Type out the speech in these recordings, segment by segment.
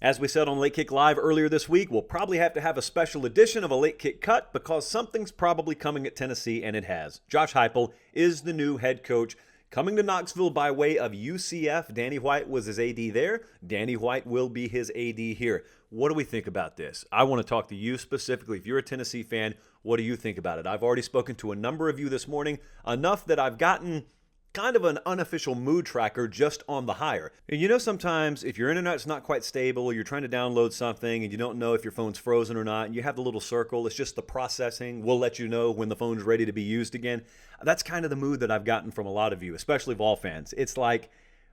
As we said on Late Kick Live earlier this week, we'll probably have to have a special edition of a Late Kick Cut because something's probably coming at Tennessee, and it has. Josh Heupel is the new head coach coming to Knoxville by way of UCF. Danny White was his AD there. Danny White will be his AD here. What do we think about this? I want to talk to you specifically. If you're a Tennessee fan, what do you think about it? I've already spoken to a number of you this morning, enough that I've gotten kind of an unofficial mood tracker just on the hire. And you know, sometimes if your internet's not quite stable, or you're trying to download something and you don't know if your phone's frozen or not, and you have the little circle, it's just the processing. We'll let you know when the phone's ready to be used again. That's kind of the mood that I've gotten from a lot of you, especially Vol fans. It's like,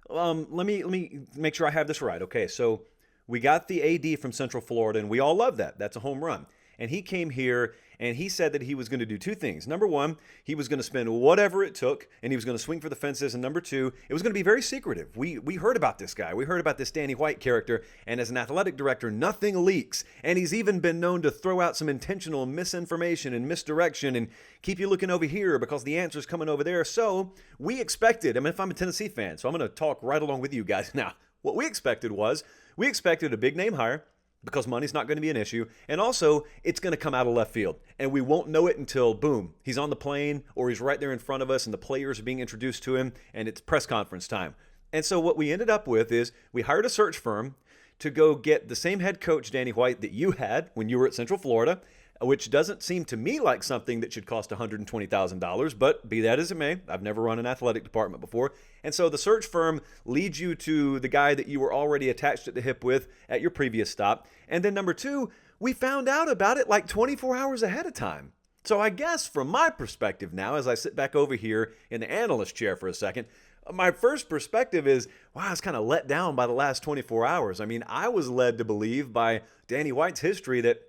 let me make sure I have this right. Okay, so we got the AD from Central Florida, and we all love that. That's a home run. And he came here and he said that he was going to do two things. Number one, he was going to spend whatever it took and he was going to swing for the fences. And number two, it was going to be very secretive. We heard about this guy. We heard about this Danny White character. And as an athletic director, nothing leaks. And he's even been known to throw out some intentional misinformation and misdirection and keep you looking over here because the answer's coming over there. So we expected, if I'm a Tennessee fan, so I'm going to talk right along with you guys now. What we expected a big name hire, because money's not going to be an issue, and also it's going to come out of left field, and we won't know it until, boom, he's on the plane or he's right there in front of us and the players are being introduced to him and it's press conference time. And so what we ended up with is we hired a search firm to go get the same head coach, Danny White, that you had when you were at Central Florida, which doesn't seem to me like something that should cost $120,000, but be that as it may, I've never run an athletic department before. And so the search firm leads you to the guy that you were already attached at the hip with at your previous stop. And then number two, we found out about it like 24 hours ahead of time. So I guess from my perspective now, as I sit back over here in the analyst chair for a second, my first perspective is, wow, I was kind of let down by the last 24 hours. I was led to believe by Danny White's history that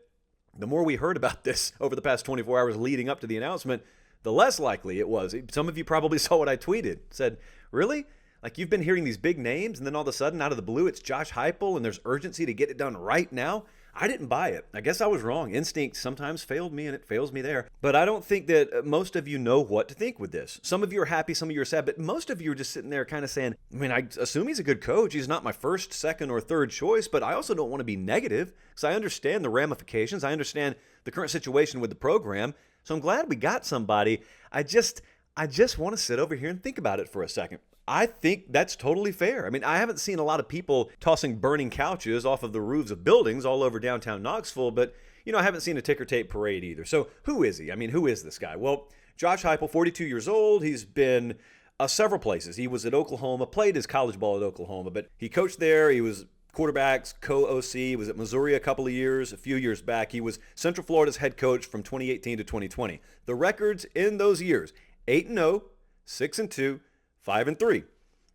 the more we heard about this over the past 24 hours leading up to the announcement, the less likely it was. Some of you probably saw what I tweeted. Said, really? Like, you've been hearing these big names, and then all of a sudden, out of the blue, it's Josh Heupel, and there's urgency to get it done right now? I didn't buy it. I guess I was wrong. Instinct sometimes failed me, and it fails me there. But I don't think that most of you know what to think with this. Some of you are happy, some of you are sad, but most of you are just sitting there kind of saying, I assume he's a good coach. He's not my first, second, or third choice, but I also don't want to be negative because I understand the ramifications. I understand the current situation with the program. So I'm glad we got somebody. I just want to sit over here and think about it for a second. I think that's totally fair. I haven't seen a lot of people tossing burning couches off of the roofs of buildings all over downtown Knoxville, but, I haven't seen a ticker tape parade either. So who is he? Who is this guy? Well, Josh Heupel, 42 years old. He's been several places. He was at Oklahoma, played his college ball at Oklahoma, but he coached there. He was quarterbacks, co-OC. He was at Missouri a couple of years. A few years back, he was Central Florida's head coach from 2018 to 2020. The records in those years, 8-0, 6-2, 5-3.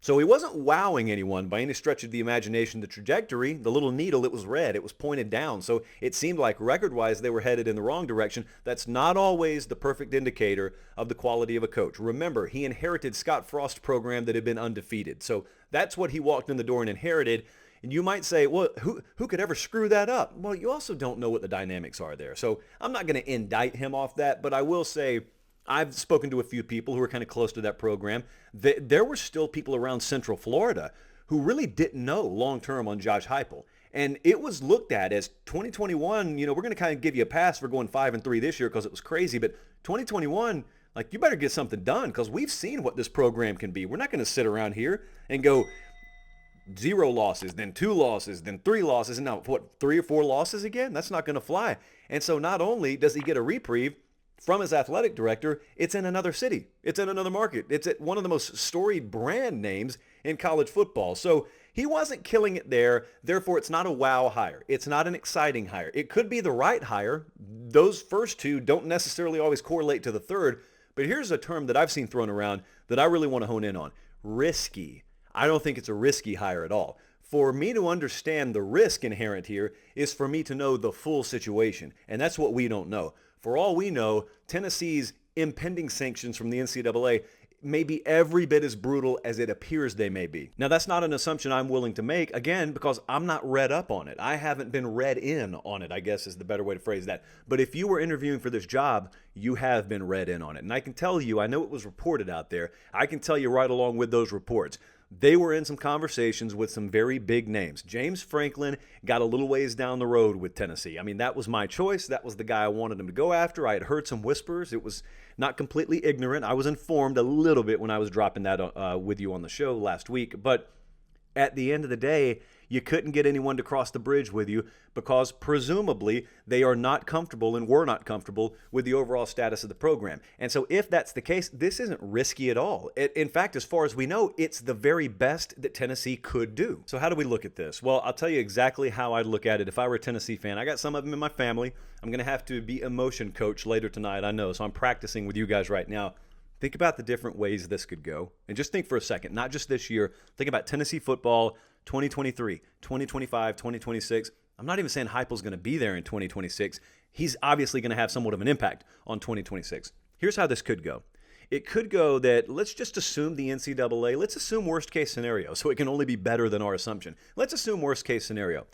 So he wasn't wowing anyone by any stretch of the imagination. The trajectory, the little needle, it was red. It was pointed down. So it seemed like record-wise they were headed in the wrong direction. That's not always the perfect indicator of the quality of a coach. Remember, he inherited Scott Frost's program that had been undefeated. So that's what he walked in the door and inherited. And you might say, well, who could ever screw that up? Well, you also don't know what the dynamics are there. So I'm not going to indict him off that, but I will say, I've spoken to a few people who are kind of close to that program. There were still people around Central Florida who really didn't know long-term on Josh Heupel. And it was looked at as 2021, we're going to kind of give you a pass for going 5-3 this year because it was crazy. But 2021, you better get something done because we've seen what this program can be. We're not going to sit around here and go 0 losses, then 2 losses, then 3 losses, and now, 3 or 4 losses again? That's not going to fly. And so not only does he get a reprieve from his athletic director, it's in another city. It's in another market. It's at one of the most storied brand names in college football. So he wasn't killing it there. Therefore, it's not a wow hire. It's not an exciting hire. It could be the right hire. Those first two don't necessarily always correlate to the third. But here's a term that I've seen thrown around that I really want to hone in on. Risky. I don't think it's a risky hire at all. For me to understand the risk inherent here is for me to know the full situation. And that's what we don't know. For all we know, Tennessee's impending sanctions from the NCAA may be every bit as brutal as it appears they may be. Now, that's not an assumption I'm willing to make, again, because I'm not read up on it. I haven't been read in on it, I guess is the better way to phrase that. But if you were interviewing for this job, you have been read in on it. And I can tell you, I know it was reported out there, I can tell you right along with those reports, they were in some conversations with some very big names. James Franklin got a little ways down the road with Tennessee. I mean, that was my choice. That was the guy I wanted him to go after. I had heard some whispers. It was not completely ignorant. I was informed a little bit when I was dropping that with you on the show last week. But at the end of the day, you couldn't get anyone to cross the bridge with you because presumably they are not comfortable and were not comfortable with the overall status of the program. And so if that's the case, this isn't risky at all. In fact, as far as we know, it's the very best that Tennessee could do. So how do we look at this? Well, I'll tell you exactly how I'd look at it if I were a Tennessee fan. I got some of them in my family. I'm going to have to be emotion coach later tonight, I know. So I'm practicing with you guys right now. Think about the different ways this could go. And just think for a second, not just this year. Think about Tennessee football 2023, 2025, 2026. I'm not even saying Heupel's going to be there in 2026. He's obviously going to have somewhat of an impact on 2026. Here's how this could go. It could go that let's just assume the NCAA, let's assume worst case scenario, so it can only be better than our assumption. Let's assume worst case scenario.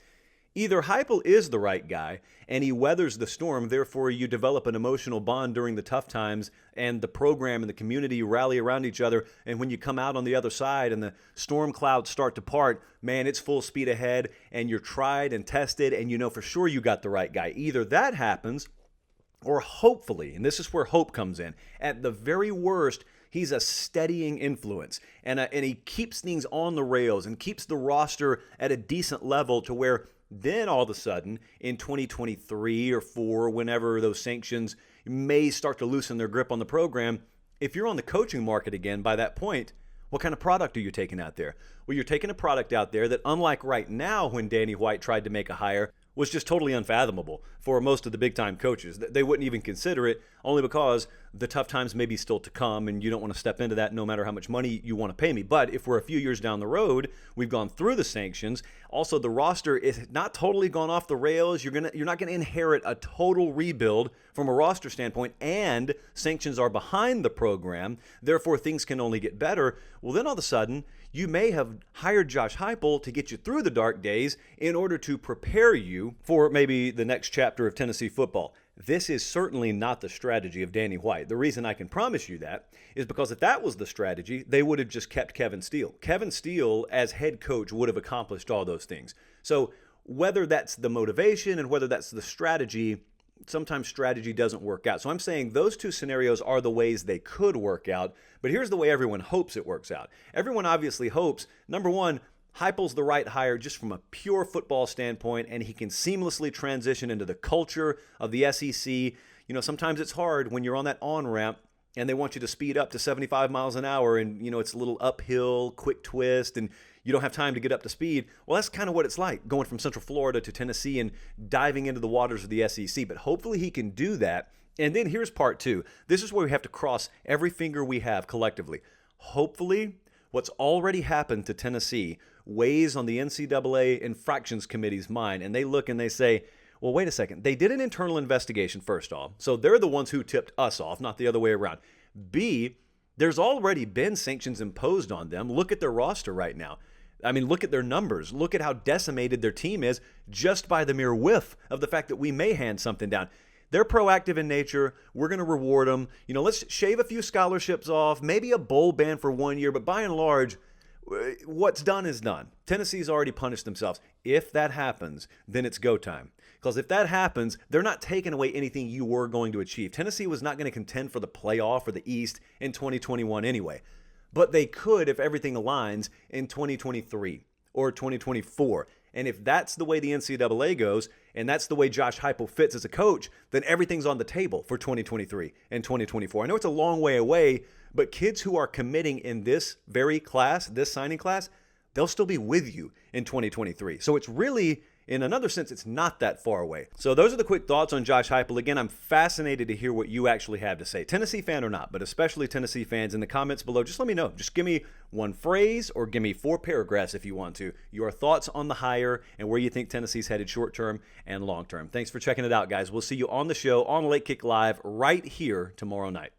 Either Heupel is the right guy and he weathers the storm, therefore you develop an emotional bond during the tough times and the program and the community rally around each other, and when you come out on the other side and the storm clouds start to part, man, it's full speed ahead and you're tried and tested and you know for sure you got the right guy. Either that happens or hopefully, and this is where hope comes in, at the very worst, he's a steadying influence, and he keeps things on the rails and keeps the roster at a decent level to where then all of a sudden in 2023 or 4, whenever those sanctions may start to loosen their grip on the program, if you're on the coaching market again by that point, what kind of product are you taking out there? Well, you're taking a product out there that, unlike right now when Danny White tried to make a hire, was just totally unfathomable for most of the big-time coaches. They wouldn't even consider it, only because the tough times may be still to come, and you don't want to step into that no matter how much money you want to pay me. But if we're a few years down the road, we've gone through the sanctions. Also, the roster is not totally gone off the rails. You're not going to inherit a total rebuild from a roster standpoint, and sanctions are behind the program. Therefore, things can only get better. Well, then all of a sudden, you may have hired Josh Heupel to get you through the dark days in order to prepare you for maybe the next chapter of Tennessee football. This is certainly not the strategy of Danny White. The reason I can promise you that is because if that was the strategy, they would have just kept Kevin Steele. Kevin Steele, as head coach, would have accomplished all those things. So whether that's the motivation and whether that's the strategy, sometimes strategy doesn't work out. So I'm saying those two scenarios are the ways they could work out, but here's the way everyone hopes it works out. Everyone obviously hopes, number one, Heupel's the right hire just from a pure football standpoint, and he can seamlessly transition into the culture of the SEC. You know, sometimes it's hard when you're on that on-ramp and they want you to speed up to 75 miles an hour and, you know, it's a little uphill, quick twist, and you don't have time to get up to speed. Well, that's kind of what it's like going from Central Florida to Tennessee and diving into the waters of the SEC. But hopefully he can do that. And then here's part two. This is where we have to cross every finger we have collectively. Hopefully what's already happened to Tennessee weighs on the NCAA Infractions Committee's mind, and they look and they say, well, wait a second. They did an internal investigation first off, so they're the ones who tipped us off, not the other way around. B, there's already been sanctions imposed on them. Look at their roster right now. I mean, look at their numbers. Look at how decimated their team is just by the mere whiff of the fact that we may hand something down. They're proactive in nature. We're going to reward them. You know, let's shave a few scholarships off, maybe a bowl ban for 1 year, but by and large, what's done is done. Tennessee's already punished themselves. If that happens, then it's go time. Because if that happens, they're not taking away anything you were going to achieve. Tennessee was not going to contend for the playoff or the East in 2021 anyway. But they could if everything aligns in 2023 or 2024. And if that's the way the NCAA goes, and that's the way Josh Heupel fits as a coach, then everything's on the table for 2023 and 2024. I know it's a long way away, but kids who are committing in this very class, this signing class, they'll still be with you in 2023. So it's really, in another sense, it's not that far away. So those are the quick thoughts on Josh Heupel. Again, I'm fascinated to hear what you actually have to say. Tennessee fan or not, but especially Tennessee fans, in the comments below, just let me know. Just give me one phrase or give me 4 paragraphs if you want to. Your thoughts on the hire and where you think Tennessee's headed short-term and long-term. Thanks for checking it out, guys. We'll see you on the show on Late Kick Live right here tomorrow night.